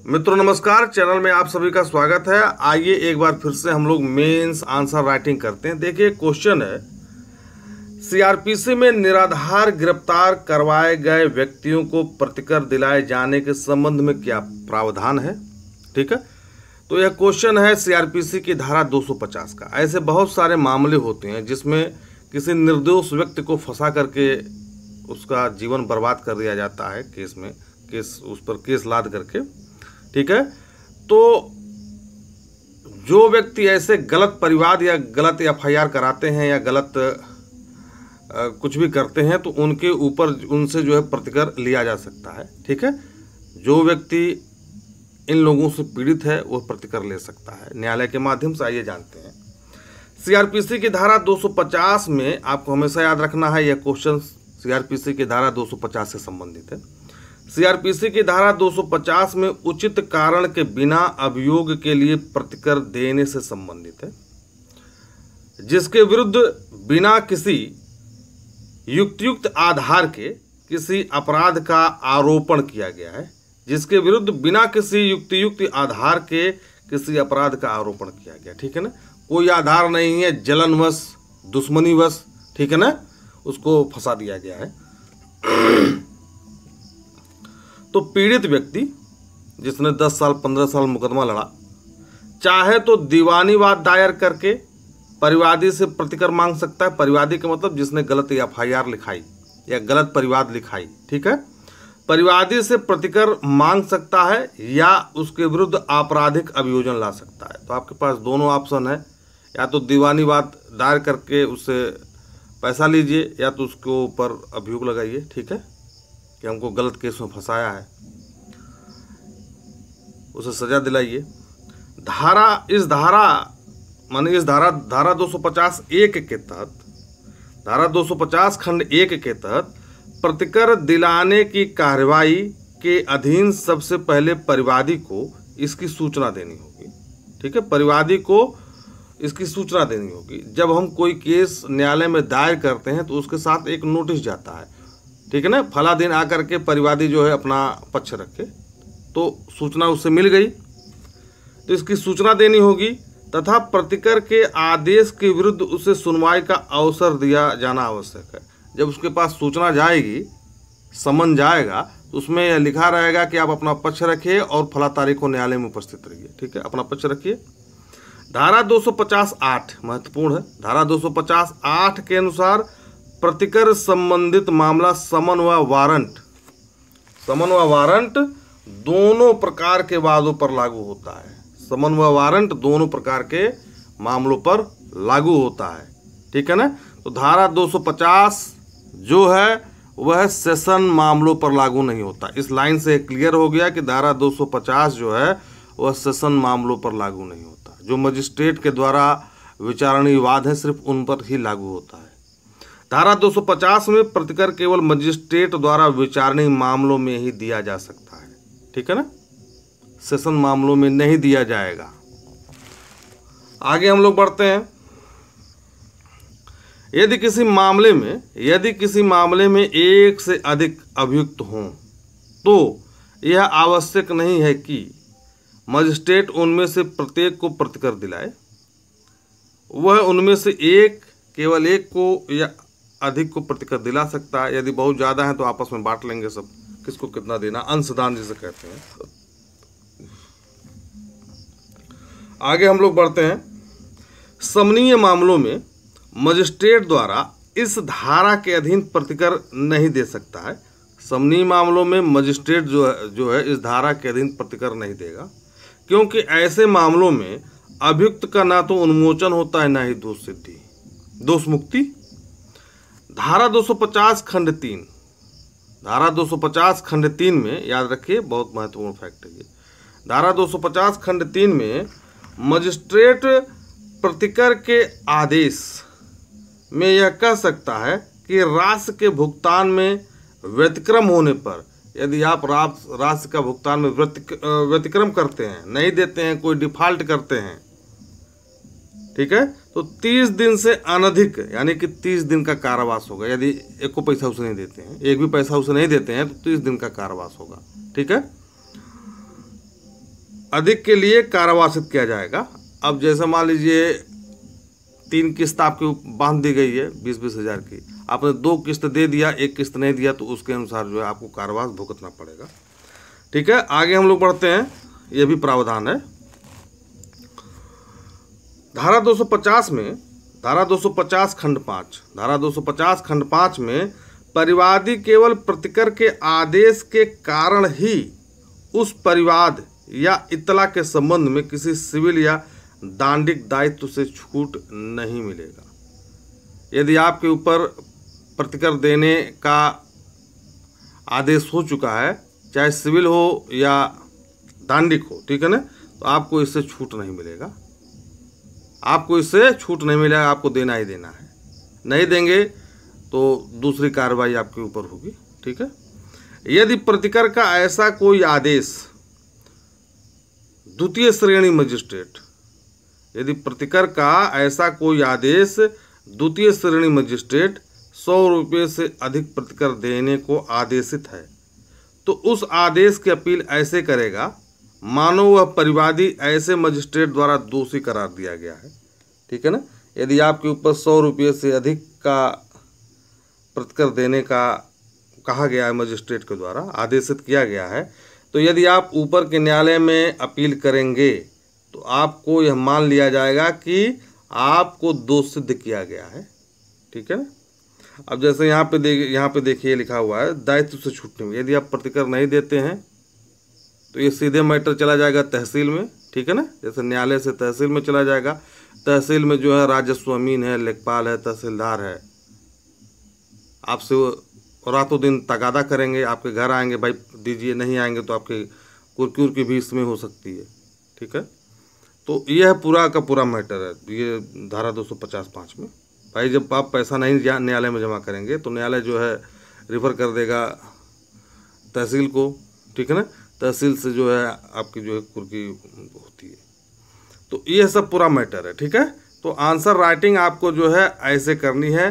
मित्रों नमस्कार, चैनल में आप सभी का स्वागत है। आइए एक बार फिर से हम लोग मेंस आंसर राइटिंग करते हैं। देखिए क्वेश्चन है, सीआरपीसी में निराधार गिरफ्तार करवाए गए व्यक्तियों को प्रतिकर दिलाए जाने के संबंध में क्या प्रावधान है। ठीक है, तो यह क्वेश्चन है सीआरपीसी की धारा 250 का। ऐसे बहुत सारे मामले होते हैं जिसमें किसी निर्दोष व्यक्ति को फंसा करके उसका जीवन बर्बाद कर दिया जाता है, केस में उस पर केस लाद करके। ठीक है, तो जो व्यक्ति ऐसे गलत परिवाद या गलत एफआईआर कराते हैं या गलत कुछ भी करते हैं तो उनके ऊपर उनसे जो है प्रतिकर लिया जा सकता है। ठीक है, जो व्यक्ति इन लोगों से पीड़ित है वो प्रतिकर ले सकता है न्यायालय के माध्यम से। आइए जानते हैं। सीआरपीसी की धारा 250 में आपको हमेशा याद रखना है, यह क्वेश्चन सीआरपीसी की धारा 250 से संबंधित है। सीआरपीसी की धारा 250 में उचित कारण के बिना अभियोग के लिए प्रतिकर देने से संबंधित है। जिसके विरुद्ध बिना किसी युक्तियुक्त आधार के किसी अपराध का आरोपण किया गया है। जिसके विरुद्ध बिना किसी युक्तियुक्त आधार के किसी अपराध का आरोपण किया गया। ठीक है ना, कोई आधार नहीं है, जलनवश दुश्मनीवश, ठीक है ना, उसको फंसा दिया गया है। तो पीड़ित व्यक्ति जिसने 10 साल 15 साल मुकदमा लड़ा, चाहे तो दीवानी वाद दायर करके परिवादी से प्रतिकर मांग सकता है। परिवादी का मतलब जिसने गलत एफआईआर लिखाई या गलत परिवाद लिखाई। ठीक है, परिवादी से प्रतिकर मांग सकता है या उसके विरुद्ध आपराधिक अभियोजन ला सकता है। तो आपके पास दोनों ऑप्शन है, या तो दीवानी वाद दायर करके उससे पैसा लीजिए या तो उसके ऊपर अभियोग लगाइए। ठीक है, कि हमको गलत केस में फंसाया है, उसे सजा दिलाइए। धारा 250 एक के तहत, धारा 250 खंड 1 के तहत प्रतिकर दिलाने की कार्रवाई के अधीन सबसे पहले परिवादी को इसकी सूचना देनी होगी। ठीक है, परिवादी को इसकी सूचना देनी होगी। जब हम कोई केस न्यायालय में दायर करते हैं तो उसके साथ एक नोटिस जाता है। ठीक है ना, फला दिन आकर के परिवादी जो है अपना पक्ष रखे, तो सूचना उससे मिल गई तो इसकी सूचना देनी होगी तथा प्रतिकर के आदेश के विरुद्ध उसे सुनवाई का अवसर दिया जाना आवश्यक है। जब उसके पास सूचना जाएगी, समन जाएगा, तो उसमें यह लिखा रहेगा कि आप अपना पक्ष रखिए और फला तारीख को न्यायालय में उपस्थित रहिए। ठीक है, अपना पक्ष रखिए। धारा 250(8) महत्वपूर्ण है। धारा 250(8) के अनुसार प्रतिकर संबंधित मामला समन व वारंट दोनों प्रकार के वादों पर लागू होता है। समन व वारंट दोनों प्रकार के मामलों पर लागू होता है। ठीक है ना, तो धारा 250 जो है वह सेशन मामलों पर लागू नहीं होता। इस लाइन से क्लियर हो गया कि धारा 250 जो है वह सेशन मामलों पर लागू नहीं होता। जो मजिस्ट्रेट के द्वारा विचारणीय वाद है सिर्फ उन पर ही लागू होता है। धारा 250 में प्रतिकर केवल मजिस्ट्रेट द्वारा विचारणीय मामलों में ही दिया जा सकता है। ठीक है ना, सेशन मामलों में नहीं दिया जाएगा। आगे हम लोग बढ़ते हैं। यदि किसी मामले में एक से अधिक अभियुक्त हों तो यह आवश्यक नहीं है कि मजिस्ट्रेट उनमें से प्रत्येक को प्रतिकर दिलाए। वह उनमें से केवल एक को या अधिक को प्रतिकर दिला सकता है। यदि बहुत ज़्यादा है तो आपस में बांट लेंगे सब, किसको कितना देना, अंशदान जिसे कहते हैं। आगे हम लोग बढ़ते हैं। समनीय मामलों में मजिस्ट्रेट द्वारा इस धारा के अधीन प्रतिकर नहीं दे सकता है। समनीय मामलों में मजिस्ट्रेट जो है इस धारा के अधीन प्रतिकर नहीं देगा, क्योंकि ऐसे मामलों में अभियुक्त का ना तो उन्मोचन होता है ना ही दोष मुक्ति। धारा 250 खंड 3, धारा 250 खंड 3 में याद रखिए, बहुत महत्वपूर्ण फैक्ट है ये। धारा 250 खंड 3 में मजिस्ट्रेट प्रतिकर के आदेश में यह कह सकता है कि राशि के भुगतान में व्यतिक्रम होने पर, यदि आप राशि का भुगतान में व्यतिक्रम करते हैं, नहीं देते हैं, कोई डिफॉल्ट करते हैं, ठीक है, तो 30 दिन से अनधिक यानी कि 30 दिन का कारावास होगा। यदि एक को पैसा उसे नहीं देते हैं, एक भी पैसा उसे नहीं देते हैं तो 30 दिन का कारावास होगा। ठीक है, अधिक के लिए कारावासित किया जाएगा। अब जैसे मान लीजिए 3 किस्त आपके बांध दी गई है 20-20 हज़ार की, आपने 2 किस्त दे दिया, 1 किस्त नहीं दिया, तो उसके अनुसार जो है आपको कारावास भुगतना पड़ेगा। ठीक है, आगे हम लोग बढ़ते हैं। यह भी प्रावधान है धारा 250 में, धारा 250 खंड 5, धारा 250 खंड 5 में परिवादी केवल प्रतिकर के आदेश के कारण ही उस परिवाद या इत्तला के संबंध में किसी सिविल या दांडिक दायित्व से छूट नहीं मिलेगा। यदि आपके ऊपर प्रतिकर देने का आदेश हो चुका है, चाहे सिविल हो या दांडिक हो, ठीक है ना, तो आपको इससे छूट नहीं मिलेगा, आपको इससे छूट नहीं मिलेगा, आपको देना ही देना है। नहीं देंगे तो दूसरी कार्रवाई आपके ऊपर होगी। ठीक है, यदि प्रतिकर का ऐसा कोई आदेश द्वितीय श्रेणी मजिस्ट्रेट, यदि प्रतिकर का ऐसा कोई आदेश द्वितीय श्रेणी मजिस्ट्रेट 100 रुपये से अधिक प्रतिकर देने को आदेशित है, तो उस आदेश की अपील ऐसे करेगा मानो वह परिवादी ऐसे मजिस्ट्रेट द्वारा दोषी करार दिया गया है। ठीक है ना, यदि आपके ऊपर 100 रुपये से अधिक का प्रतिकर देने का कहा गया है, मजिस्ट्रेट के द्वारा आदेशित किया गया है, तो यदि आप ऊपर के न्यायालय में अपील करेंगे तो आपको यह मान लिया जाएगा कि आपको दोष सिद्ध किया गया है। ठीक है ना, अब जैसे यहाँ पे देखिए लिखा हुआ है दायित्व से छूटने में, यदि आप प्रतिकर नहीं देते हैं तो ये सीधे मैटर चला जाएगा तहसील में। ठीक है ना, जैसे न्यायालय से तहसील में चला जाएगा, तहसील में जो है राजस्व अमीन है, लेखपाल है, तहसीलदार है, आपसे रातों दिन तगादा करेंगे, आपके घर आएंगे, भाई दीजिए, नहीं आएंगे तो आपके कुरकुर की भी इसमें हो सकती है। ठीक है, तो यह पूरा का पूरा मैटर है ये धारा 250(5) में। भाई जब आप पैसा नहीं न्यायालय में जमा करेंगे तो न्यायालय जो है रिफ़र कर देगा तहसील को। ठीक है ना, तहसील से जो है आपकी जो है कुर्की होती है। तो ये सब पूरा मैटर है। ठीक है, तो आंसर राइटिंग आपको जो है ऐसे करनी है।